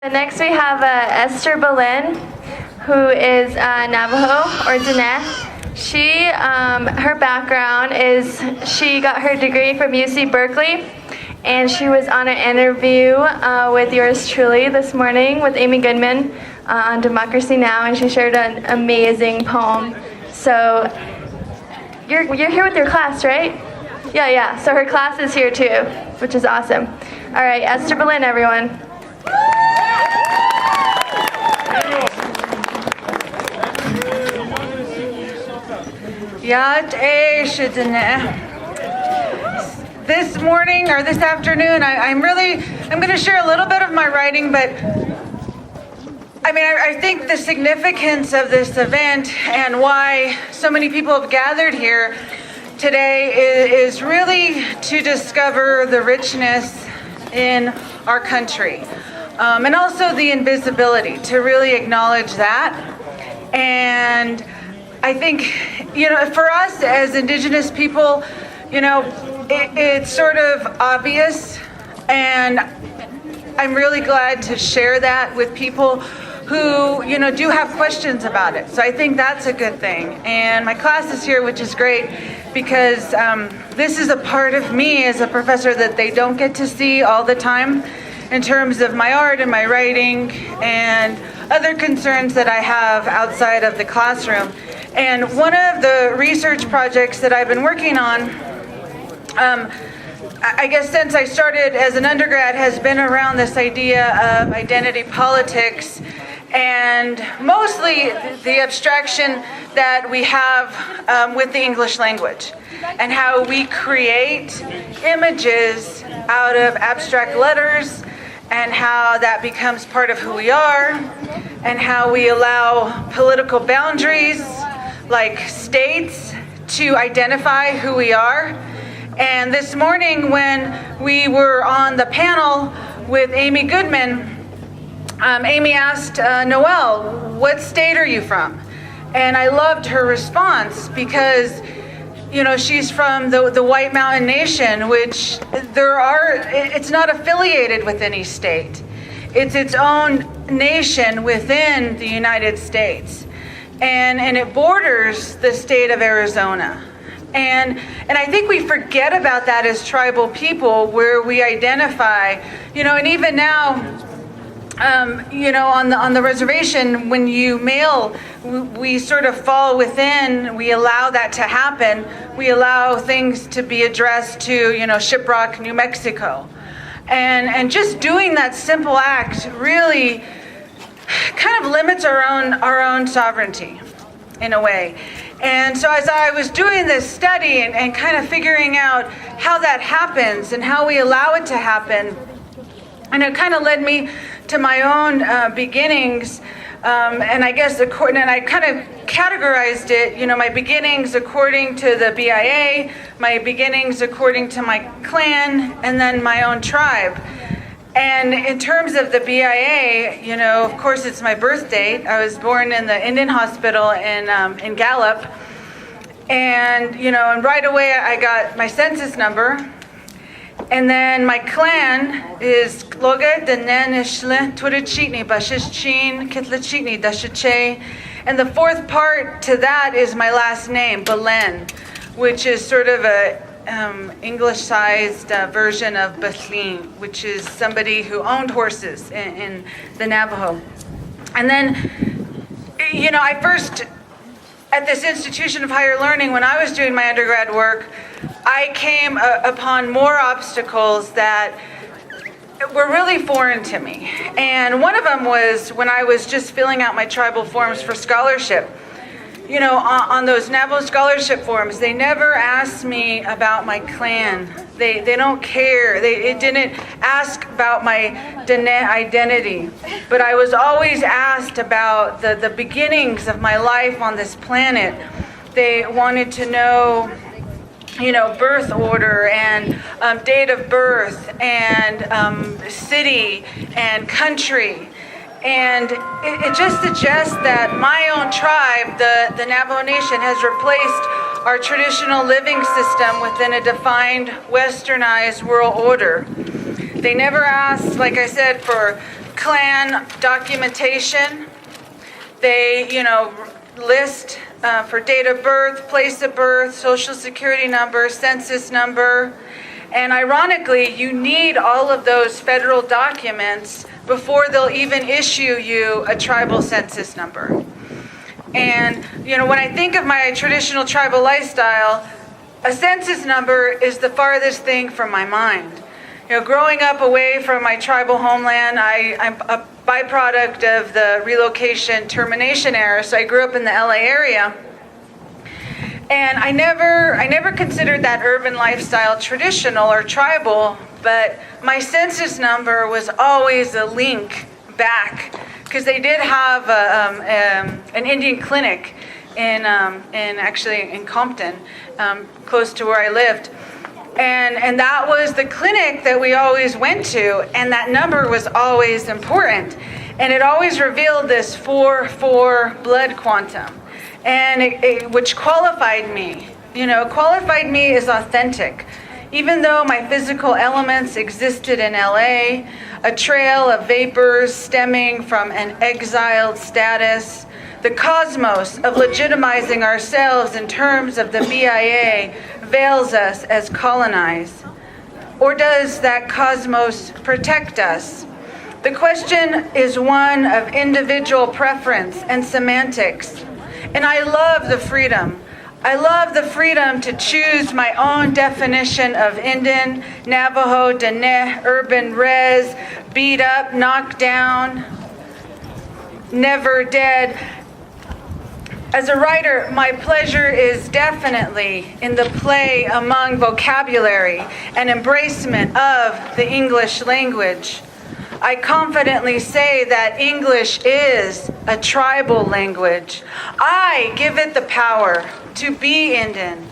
Next we have Esther Belin, who is Navajo or Diné. Her background is she got her degree from UC Berkeley, and she was on an interview with yours truly this morning with Amy Goodman on Democracy Now!, and she shared an amazing poem. So you're here with your class, right? Yeah. So her class is here too, which is awesome. All right, Esther Belin, everyone. This morning or this afternoon, I'm going to share a little bit of my writing, but I think the significance of this event and why so many people have gathered here today is really to discover the richness in our country, and also the invisibility, to really acknowledge that. And I think, for us as Indigenous people, it's sort of obvious, and I'm really glad to share that with people who, do have questions about it. So I think that's a good thing. And my class is here, which is great, because this is a part of me as a professor that they don't get to see all the time, in terms of my art and my writing and other concerns that I have outside of the classroom. And one of the research projects that I've been working on, I guess since I started as an undergrad, has been around this idea of identity politics, and mostly the abstraction that we have with the English language, and how we create images out of abstract letters, and how that becomes part of who we are, and how we allow political boundaries like states to identify who we are. And this morning when we were on the panel with Amy Goodman, Amy asked Noel, what state are you from? And I loved her response, because she's from the White Mountain Nation, which it's not affiliated with any state. It's its own nation within the United States. And it borders the state of Arizona. And I think we forget about that as tribal people, where we identify, and even now, on the reservation, when you mail, we sort of fall within, we allow that to happen. We allow things to be addressed to, Shiprock, New Mexico. And just doing that simple act really kind of limits our own sovereignty in a way. And so as I was doing this study and kind of figuring out how that happens and how we allow it to happen, and it kind of led me to my own beginnings, and I guess and I kind of categorized it, my beginnings according to the BIA, my beginnings according to my clan, and then my own tribe. And in terms of the BIA, of course it's my birth date. I was born in the Indian Hospital in Gallup, and and right away I got my census number. And then my clan is Loga Denenishle Turichitni Bashichin Kitlachitni Dashiche. And the fourth part to that is my last name, Belin, which is sort of a English-sized version of Belin, which is somebody who owned horses in the Navajo. And then, I first, at this institution of higher learning, when I was doing my undergrad work, I came upon more obstacles that were really foreign to me. And one of them was when I was just filling out my tribal forms for scholarship. On those Navajo scholarship forms, they never asked me about my clan. They don't care. It didn't ask about my Diné identity. But I was always asked about the beginnings of my life on this planet. They wanted to know, birth order and date of birth and city and country. And it just suggests that my own tribe, the Navajo Nation, has replaced our traditional living system within a defined, westernized world order. They never asked, like I said, for clan documentation. They, list for date of birth, place of birth, social security number, census number. And ironically, you need all of those federal documents before they'll even issue you a tribal census number. And, when I think of my traditional tribal lifestyle, a census number is the farthest thing from my mind. Growing up away from my tribal homeland, I'm a byproduct of the relocation termination era, so I grew up in the LA area. And I never considered that urban lifestyle traditional or tribal, but my census number was always a link back, because they did have an Indian clinic in Compton, close to where I lived. And that was the clinic that we always went to, and that number was always important. And it always revealed this 4-4 blood quantum, and which qualified me. Qualified me as authentic. Even though my physical elements existed in LA, a trail of vapors stemming from an exiled status, the cosmos of legitimizing ourselves in terms of the BIA veils us as colonized. Or does that cosmos protect us? The question is one of individual preference and semantics. And I love the freedom. I love the freedom to choose my own definition of Indian, Navajo, Dene, urban, res, beat up, knocked down, never dead. As a writer, my pleasure is definitely in the play among vocabulary and embracement of the English language. I confidently say that English is a tribal language. I give it the power to be Indian.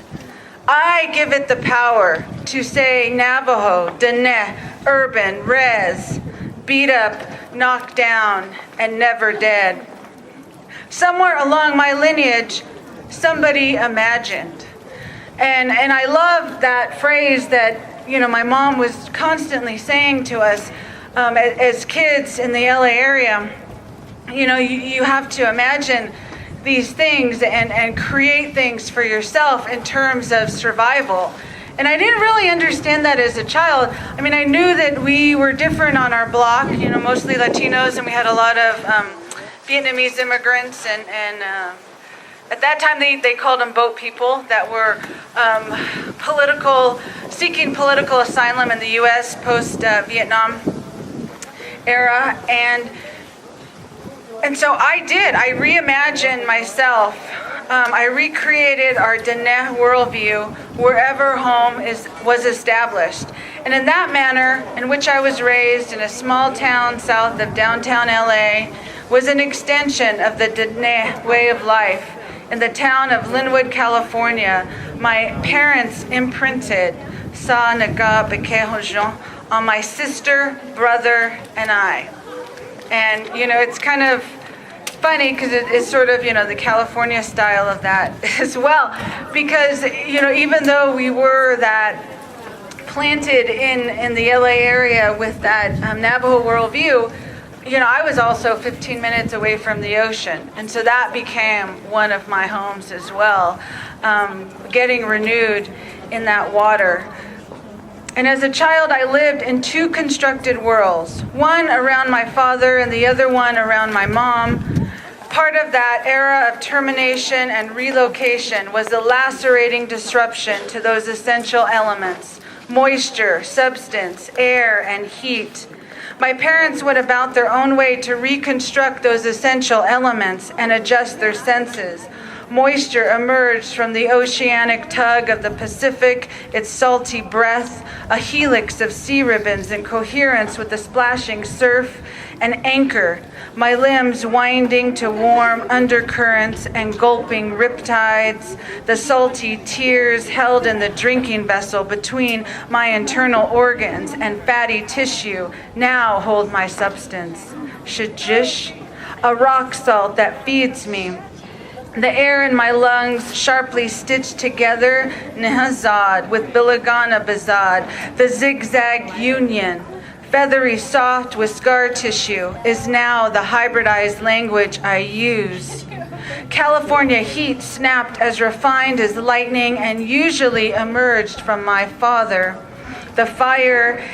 I give it the power to say Navajo, Dene, urban, res, beat up, knocked down, and never dead. Somewhere along my lineage, somebody imagined. And I love that phrase that, my mom was constantly saying to us as kids in the LA area. You have to imagine these things and create things for yourself in terms of survival. And I didn't really understand that as a child. I mean, I knew that we were different on our block, mostly Latinos, and we had a lot of Vietnamese immigrants, and at that time they called them boat people that were seeking political asylum in the U.S. post-Vietnam era, and so I reimagined myself. I recreated our Dene worldview wherever home was established. And in that manner, in which I was raised in a small town south of downtown LA, was an extension of the Dene way of life. In the town of Linwood, California, my parents imprinted Sa Naga Bekeho Jean on my sister, brother, and I. And, it's kind of funny because it's sort of, the California style of that as well. Because, even though we were that planted in the LA area with that Navajo worldview, I was also 15 minutes away from the ocean. And so that became one of my homes as well, getting renewed in that water. And as a child, I lived in two constructed worlds, one around my father and the other one around my mom. Part of that era of termination and relocation was the lacerating disruption to those essential elements: moisture, substance, air, and heat. My parents went about their own way to reconstruct those essential elements and adjust their senses. Moisture emerged from the oceanic tug of the Pacific, its salty breath, a helix of sea ribbons in coherence with the splashing surf, an anchor, my limbs winding to warm undercurrents and gulping riptides, the salty tears held in the drinking vessel between my internal organs and fatty tissue now hold my substance. Shajish, a rock salt that feeds me. The air in my lungs sharply stitched together, Nehazad with Bilagana Bazad, the zigzag union, feathery soft with scar tissue, is now the hybridized language I use. California heat snapped as refined as lightning and usually emerged from my father. The fire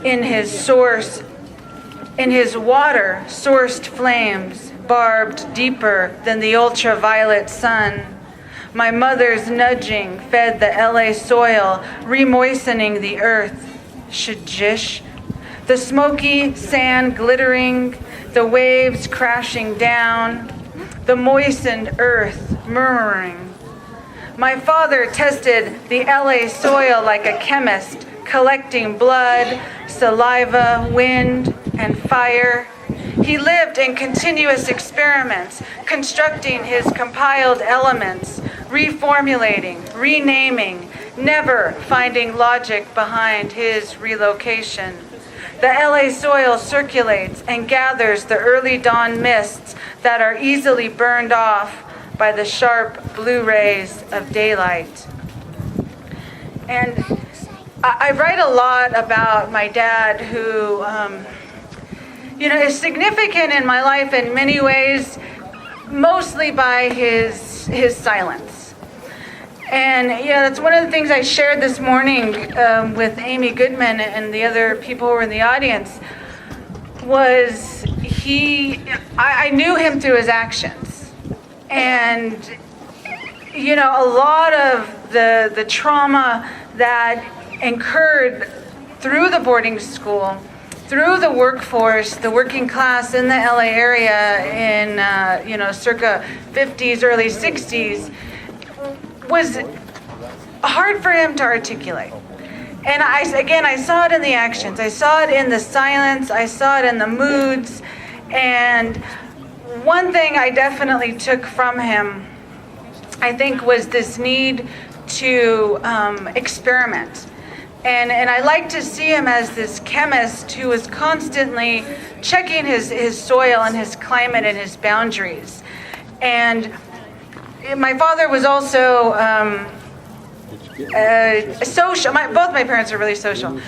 in his water sourced flames, barbed deeper than the ultraviolet sun. My mother's nudging fed the LA soil, remoistening the earth. Shajish. The smoky sand glittering, the waves crashing down, the moistened earth murmuring. My father tested the LA soil like a chemist, collecting blood, saliva, wind, and fire. He lived in continuous experiments, constructing his compiled elements, reformulating, renaming, never finding logic behind his relocation. The LA soil circulates and gathers the early dawn mists that are easily burned off by the sharp blue rays of daylight. And I write a lot about my dad, who is significant in my life in many ways, mostly by his silence. And that's one of the things I shared this morning with Amy Goodman and the other people who were in the audience, was I knew him through his actions. And a lot of the trauma that incurred through the boarding school, through the workforce, the working class in the LA area in circa 50s, early 60s, was hard for him to articulate. And I saw it in the actions. I saw it in the silence. I saw it in the moods. And one thing I definitely took from him, I think, was this need to experiment. And I like to see him as this chemist who was constantly checking his soil and his climate and his boundaries. And my father was also social. Both my parents are really social.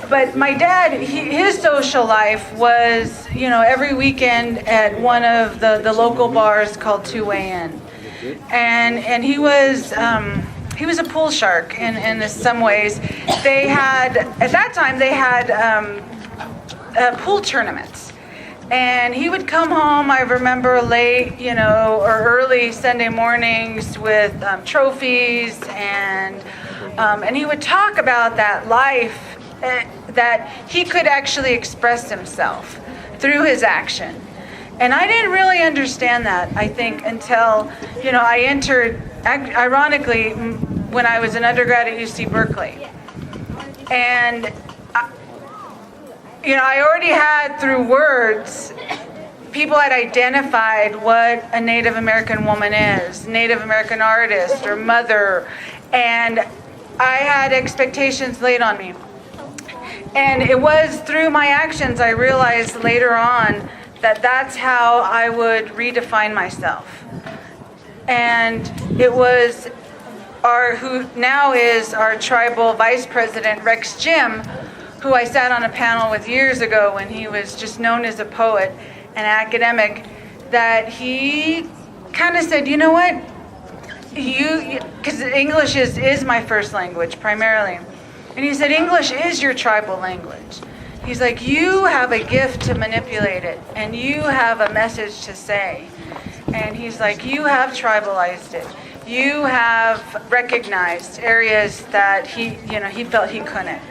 But my dad, his social life was, every weekend at one of the local bars called Two Way Inn. And he was a pool shark in some ways. They had, at that time, pool tournaments. And he would come home, I remember, late, or early Sunday mornings with trophies, and he would talk about that life, that he could actually express himself through his action. And I didn't really understand that, I think, until, I entered, ironically, when I was an undergrad at UC Berkeley. And I already had, through words, people had identified what a Native American woman is, Native American artist or mother, and I had expectations laid on me. And it was through my actions I realized later on that that's how I would redefine myself. And it was who now is our tribal vice president, Rex Jim, who I sat on a panel with years ago when he was just known as a poet and academic, that he kind of said, you know what, because English is my first language primarily, and he said, English is your tribal language. He's like, you have a gift to manipulate it, and you have a message to say. And he's like, you have tribalized it. You have recognized areas that he felt he couldn't.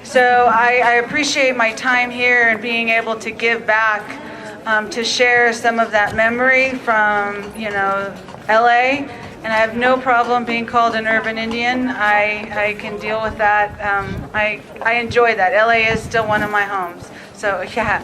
So I appreciate my time here and being able to give back, to share some of that memory from, LA. And I have no problem being called an urban Indian. I can deal with that. I enjoy that. LA is still one of my homes. So yeah.